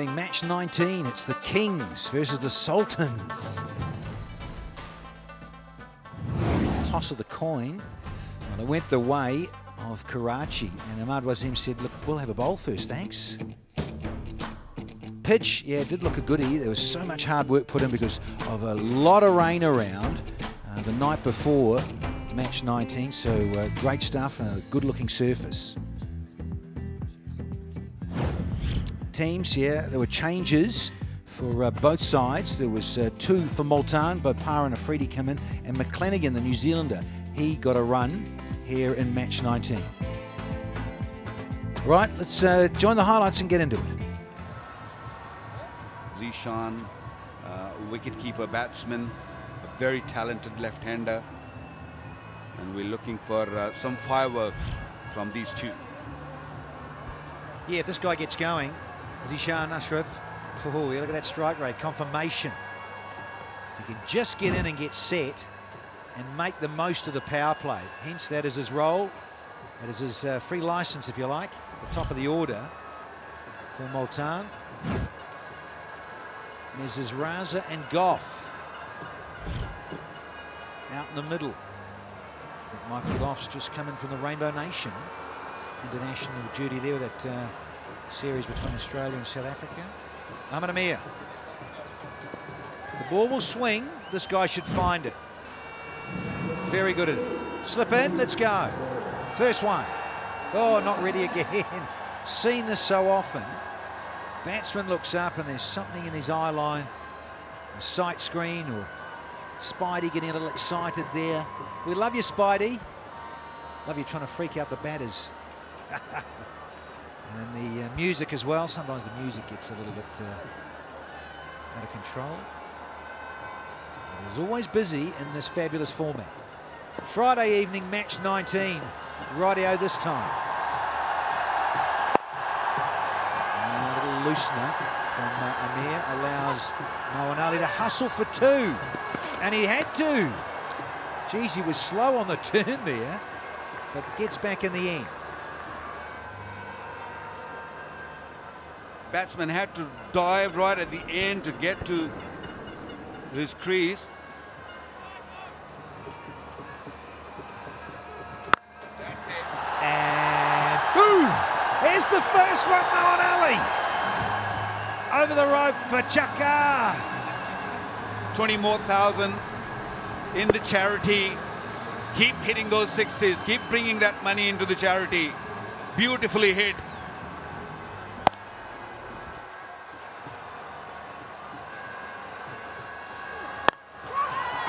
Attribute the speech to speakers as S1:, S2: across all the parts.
S1: evening, match 19. It's the Kings versus the Sultans. Toss of the coin. Well, it went the way of Karachi, and Ahmad Wasim said, look, we'll have a bowl first, thanks. Pitch, yeah, it did look a goodie. There was so much hard work put in because of a lot of rain around the night before match 19, so great stuff and a good looking surface. Teams, yeah, there were changes for both sides. There was two for Multan, Bopar and Afridi come in, and McClenaghan, the New Zealander, he got a run here in match 19. Right, let's join the highlights and get into it.
S2: Zishan, wicketkeeper batsman, a very talented left-hander, and we're looking for some fireworks from these two.
S1: Yeah, if this guy gets going, Zishan Ashraf, oh, yeah, look at that strike rate, confirmation. He can just get in and get set and make the most of the power play. Hence, that is his role. That is his free license, if you like, the top of the order for Multan. There's his Raza and Goff out in the middle. Michael Goff's just coming from the Rainbow Nation. International duty there with that series between Australia and South Africa. Ahmed Amir. The ball will swing. This guy should find it. Very good at it. Slip in, let's go. First one. Oh, not ready again. Seen this so often. Batsman looks up and there's something in his eye line. A sight screen, or Spidey getting a little excited there. We love you, Spidey. Love you trying to freak out the batters. And the music as well. Sometimes the music gets a little bit out of control. It is always busy in this fabulous format. Friday evening, match 19. Rightio this time. A little loosener from Amir allows Moeen Ali to hustle for two. And he had to. Geez, he was slow on the turn there, but gets back in the end.
S2: Batsman had to dive right at the end to get to his crease.
S1: That's it. And boom! Here's the first one, Moeen Ali. Over the rope for Chaka.
S2: 20 more thousand in the charity. Keep hitting those sixes. Keep bringing that money into the charity. Beautifully hit.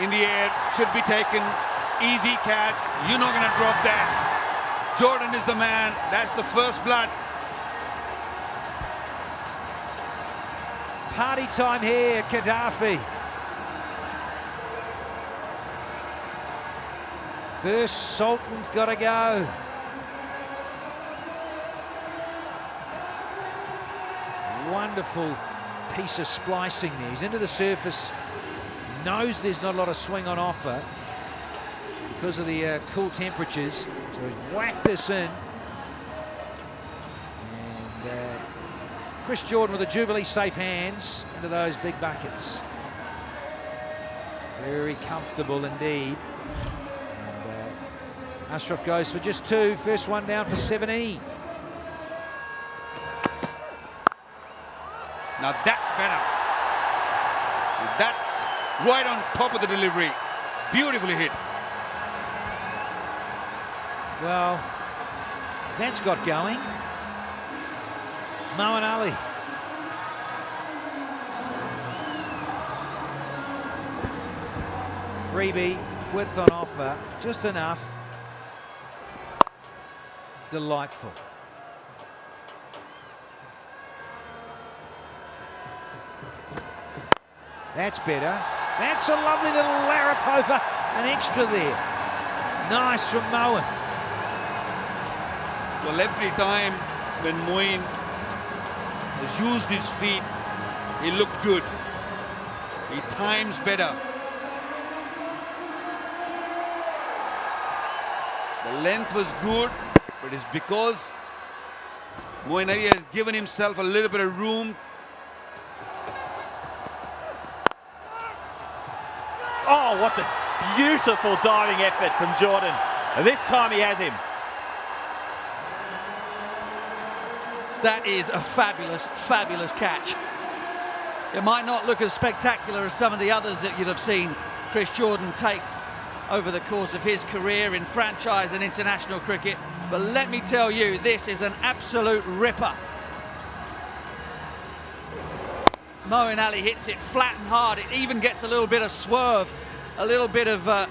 S2: In the air, should be taken. Easy catch. You're not going to drop that. Jordan is the man. That's the first blood.
S1: Party time here, Gaddafi. First Sultan's got to go. Wonderful piece of splicing there. He's into the surface. Knows there's not a lot of swing on offer because of the cool temperatures. So he's whacked this in. And Chris Jordan with the Jubilee safe hands into those big buckets. Very comfortable indeed. Ashraf goes for just two. First one down for 17.
S2: Now that's better. That's right on top of the delivery. Beautifully hit.
S1: Well, that's got going. Moeen Ali. Freebie, width on offer, just enough. Delightful. That's better. That's a lovely little larrup over, an extra there. Nice from Moeen.
S2: Well, every time when Moeen has used his feet, he looked good. He times better. The length was good, but it's because Moeen Ali has given himself a little bit of room
S3: Oh, what a beautiful diving effort from Jordan. And this time he has him.
S4: That is a fabulous, fabulous catch. It might not look as spectacular as some of the others that you'd have seen Chris Jordan take over the course of his career in franchise and international cricket, but let me tell you, this is an absolute ripper. Moeen Ali hits it flat and hard. It even gets a little bit of swerve, a little bit of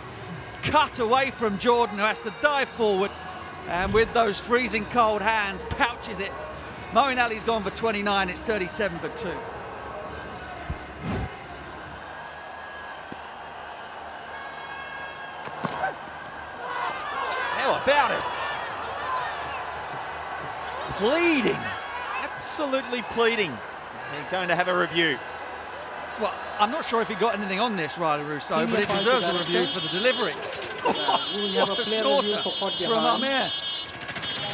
S4: cut away from Jordan, who has to dive forward, and with those freezing cold hands pouches it. Moeen Ali's gone for 29, it's 37 for 2.
S3: How about it? Pleading, absolutely pleading. They're going to have a review.
S4: Well, I'm not sure if he got anything on this, Riley Rousseau, but it deserves a review for the delivery. What a slaughter from Amir.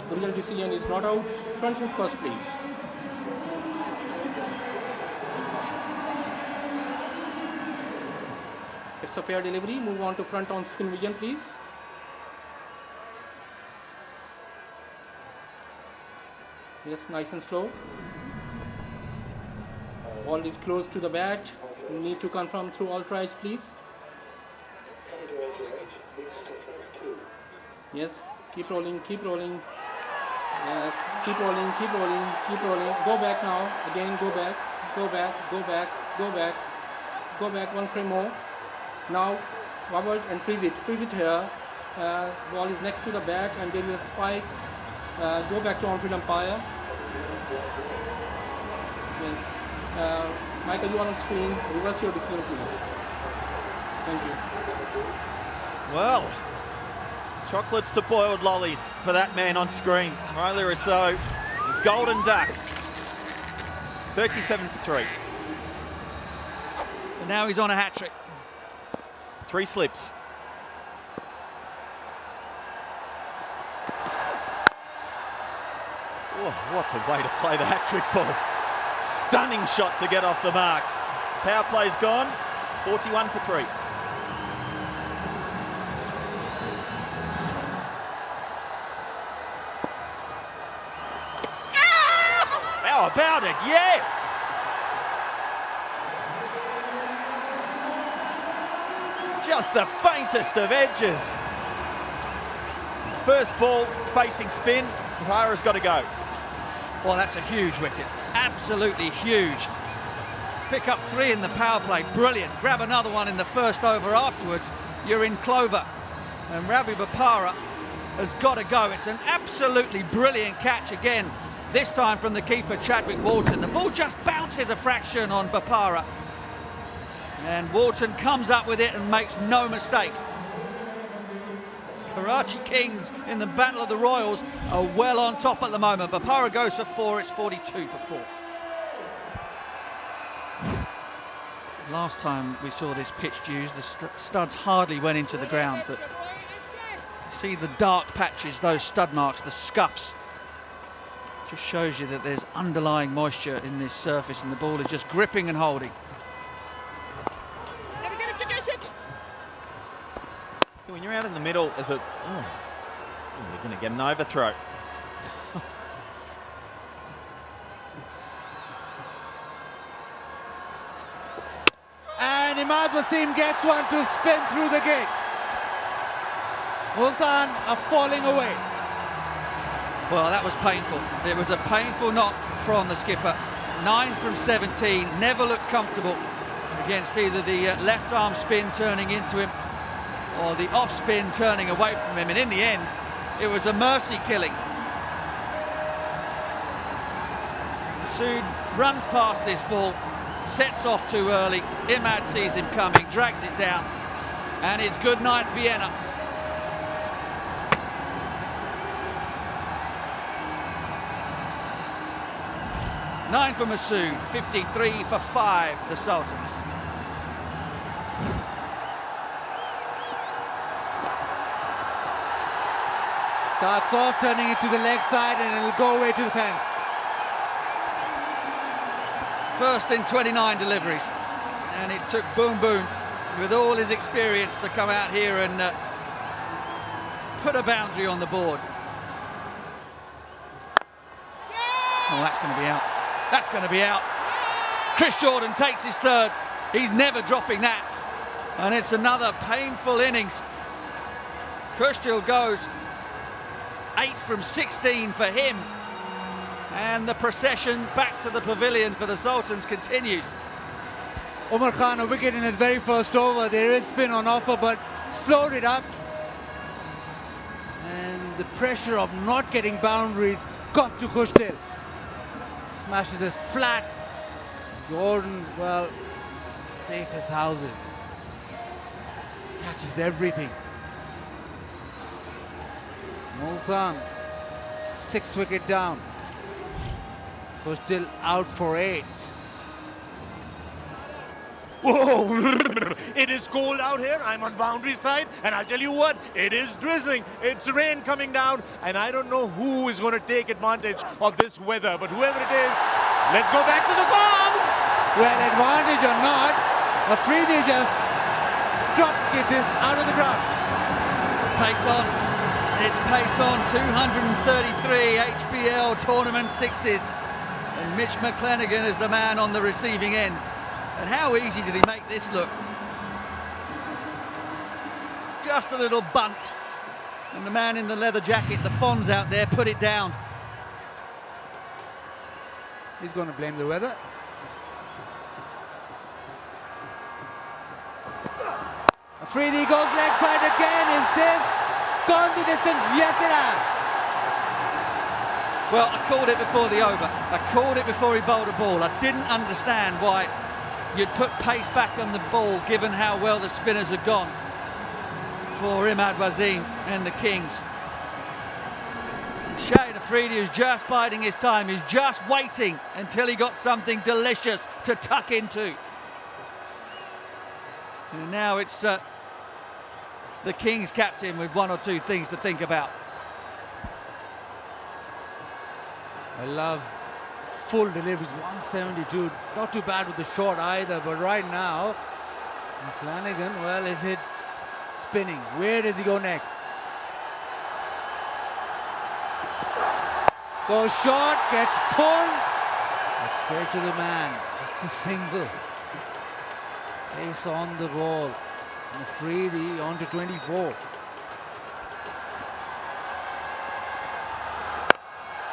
S5: Original decision is not out. Front foot first, please. It's a fair delivery. Move on to front on spin vision, please. Yes, nice and slow. Ball is close to the bat. You need to confirm through all tries, please. Yes, keep rolling, keep rolling. Yes, keep rolling, keep rolling, keep rolling. Go back now. Again, go back, go back, go back, go back. Go back one frame more. Now, forward and freeze it. Freeze it here. Ball is next to the bat and there is a spike. Go back to on-field umpire. Yes. Michael, you are on screen. Reverse your decision, please. Thank you.
S3: Well, chocolates to boiled lollies for that man on screen. Riley Rousseau, golden duck. 37 for 3.
S4: And now he's on a hat-trick.
S3: 3 slips. Oh, what a way to play the hat-trick ball. Stunning shot to get off the mark. Power play's gone. It's 41 for 3. How about it? Yes! Just the faintest of edges. First ball facing spin. Bahara's got to go.
S4: Well, that's a huge wicket. Absolutely huge. Pick up 3 in the power play. Brilliant. Grab another one in the first over afterwards. You're in clover. And Ravi Bopara has got to go. It's an absolutely brilliant catch again. This time from the keeper, Chadwick Walton. The ball just bounces a fraction on Bopara. And Walton comes up with it and makes no mistake. Karachi Kings in the Battle of the Royals are well on top at the moment. Bopara goes for 4, it's 42 for 4. Last time we saw this pitch used, the studs hardly went into the ground, but you see the dark patches, those stud marks, the scuffs. Just shows you that there's underlying moisture in this surface and the ball is just gripping and holding.
S3: When you're out in the middle, as a you're going to get an overthrow.
S6: And Imad Wasim gets one to spin through the gate. Multan are falling away.
S4: Well, that was painful. It was a painful knock from the skipper. 9 from 17, never looked comfortable against either the left arm spin turning into him or the off spin turning away from him, and in the end it was a mercy killing. Soon runs past this ball, sets off too early. Imad sees him coming, drags it down, and it's good night Vienna. Nine for Masood, 53 for 5, the Sultans.
S6: Starts off, turning it to the leg side, and it'll go away to the fence.
S4: First in 29 deliveries, and it took boom boom with all his experience to come out here and put a boundary on the board. Oh, that's going to be out. That's going to be out. Chris Jordan takes his third. He's never dropping that. And it's another painful innings. Kushtil goes 8 from 16 for him. And the procession back to the pavilion for the Sultans continues.
S6: Umar Khan, a wicket in his very first over. There is spin on offer, but slowed it up. And the pressure of not getting boundaries got to Kushtil. Smashes it flat. Jordan, well, safe as houses. Catches everything. Multan, 6 wicket down. Kushtil out for 8.
S7: Whoa, it is cold out here. I'm on boundary side, and I'll tell you what, it is drizzling. It's rain coming down, and I don't know who is going to take advantage of this weather, but whoever it is, let's go back to the bombs.
S6: Well, advantage or not, Afridi just dropped this out of the ground.
S4: Pace on. It's pace on. 233 HBL tournament sixes. And Mitch McClenaghan is the man on the receiving end. And how easy did he make this look? Just a little bunt. And the man in the leather jacket, the Fonz out there, put it down.
S6: He's going to blame the weather. Afridi goes leg side again. Is this gone the distance? Yes, it has.
S4: Well, I called it before the over. I called it before he bowled a ball. I didn't understand why you'd put pace back on the ball, given how well the spinners had gone for Imad Wasim and the Kings. Shahid Afridi is just biding his time. He's just waiting until he got something delicious to tuck into. And now it's the Kings captain with 1 or 2 things to think about.
S6: I love full deliveries, 172. Not too bad with the short either, but right now, Flanagan, well, is it spinning? Where does he go next? Goes short, gets pulled. But straight to the man, just a single. Pace on the ball. And Afridi on to 24.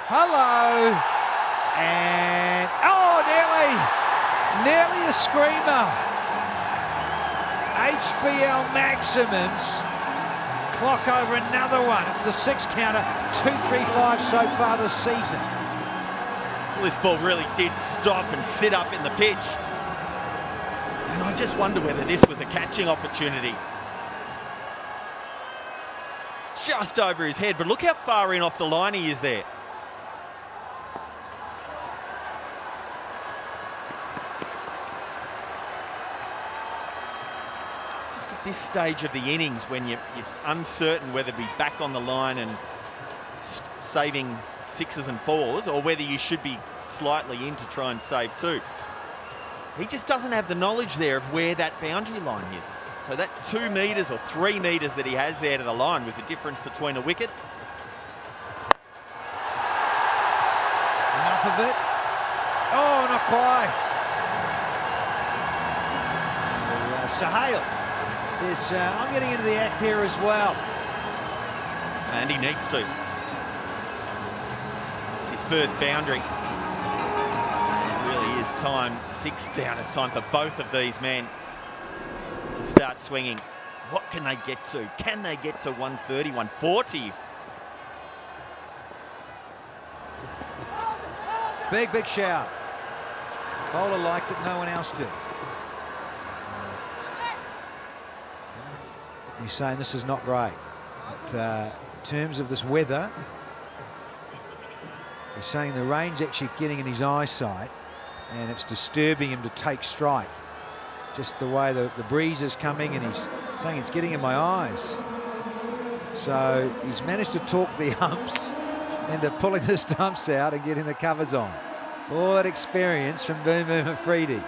S1: Hello. And, oh, nearly a screamer. HBL maximums. Clock over another one. It's the 6 counter, 2-3-5 so far this season.
S3: Well, this ball really did stop and sit up in the pitch. And I just wonder whether this was a catching opportunity. Just over his head, but look how far in off the line he is there. Just at this stage of the innings, when you're uncertain whether to be back on the line and saving 6s and 4s, or whether you should be slightly in to try and save 2. He just doesn't have the knowledge there of where that boundary line is. So that 2 metres or 3 metres that he has there to the line was the difference between a wicket.
S1: Enough of it. Oh, not quite. So, Sahil says, I'm getting into the act here as well.
S3: And he needs to. It's his first boundary. It really is time. 6 down. It's time for both of these men to start swinging. What can they get to? Can they get to 130, 140?
S1: Big shout. Bowler liked it, no one else did. He's saying this is not great. But, in terms of this weather, he's saying the rain's actually getting in his eyesight and it's disturbing him to take strike. It's just the way the breeze is coming, and he's saying it's getting in my eyes. So he's managed to talk the umps into pulling the stumps out and getting the covers on. All that experience from Boom Boom Afridi.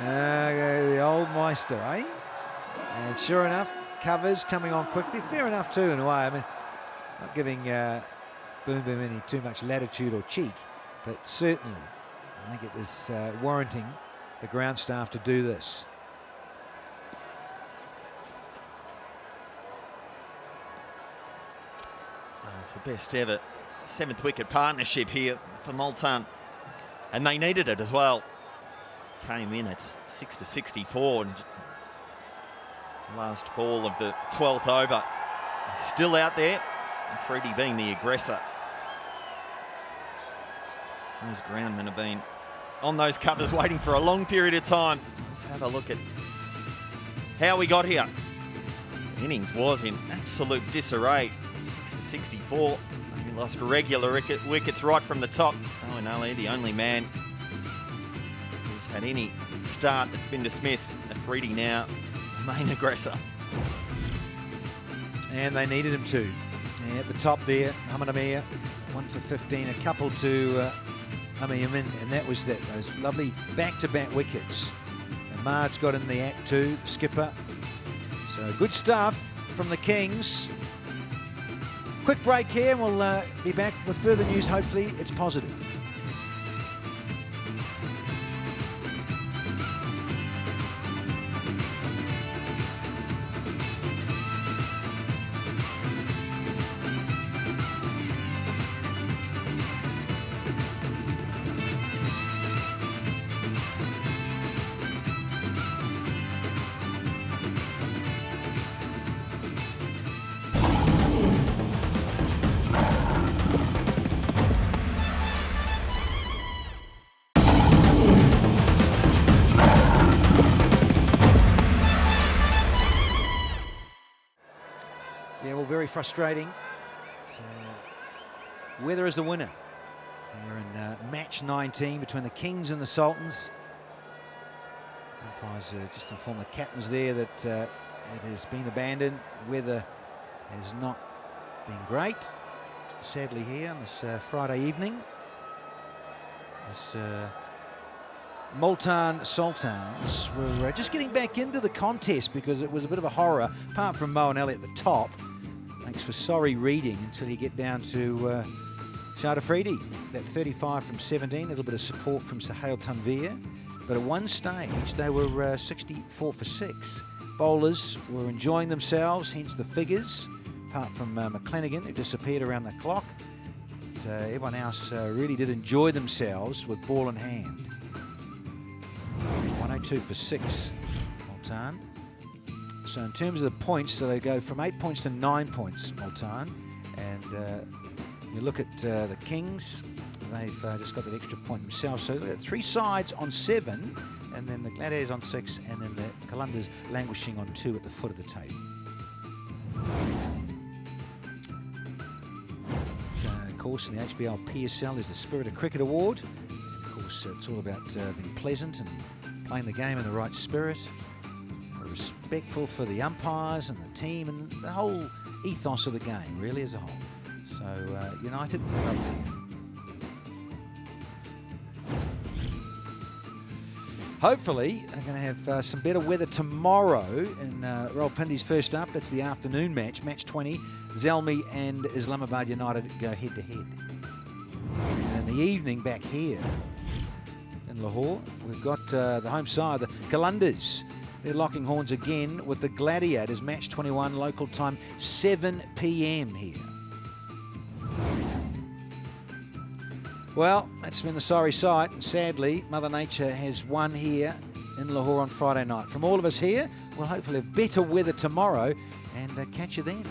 S1: The old Meister, eh? And sure enough, covers coming on quickly. Fair enough too, in a way. I mean, not giving Boom Boom any too much latitude or cheek, but certainly I think it is warranting the ground staff to do this.
S3: It's the best ever 7th wicket partnership here for Multan, and they needed it as well. Came in at 6 for 64, and last ball of the 12th over. Still out there, and Freddie being the aggressor. Those groundmen have been on those covers waiting for a long period of time. Let's have a look at how we got here. The innings was in absolute disarray. 6 for 64. He lost regular wickets right from the top. Owen Ali, the only man who's had any start that's been dismissed. Freddie now the main aggressor.
S1: And they needed him to. And at the top there, Muhammad Amir, 1 for 15, a couple to Amir, and that was that. Those lovely back-to-back wickets. And Mard's got in the act too, the skipper. So good stuff from the Kings. Quick break here, and we'll be back with further news. Hopefully it's positive. Yeah, well, very frustrating. So, weather is the winner here in match 19 between the Kings and the Sultans. Umpires just informed the captains there that it has been abandoned. Weather has not been great, sadly, here on this Friday evening. This Multan Sultans were just getting back into the contest because it was a bit of a horror, apart from Mo and Ali at the top. Makes for sorry reading until you get down to Shah Afridi, that 35 from 17, a little bit of support from Suhail Tanveer. But at one stage, they were 64 for 6. Bowlers were enjoying themselves, hence the figures, apart from McClenaghan, who disappeared around the clock. But, everyone else really did enjoy themselves with ball in hand. 102 for 6, Multan. So in terms of the points, so they go from 8 points to 9 points, Multan. And you look at the Kings, they've just got that extra point themselves. So look at 3 sides on 7, and then the Gladiators on 6, and then the Kalandars languishing on 2 at the foot of the table. So, of course, in the HBL PSL is the Spirit of Cricket Award. And of course, it's all about being pleasant and playing the game in the right spirit. Respectful for the umpires and the team and the whole ethos of the game, really, as a whole. So, United, they're up there. Hopefully, they're going to have some better weather tomorrow in Rawalpindi's first up. That's the afternoon match, match 20. Zalmi and Islamabad United go head-to-head. And in the evening, back here in Lahore, we've got the home side, the Kalandars. They're locking horns again with the Gladiators, match 21, local time, 7 p.m. here. Well, that's been the sorry sight. Sadly, Mother Nature has won here in Lahore on Friday night. From all of us here, we'll hopefully have better weather tomorrow and catch you then.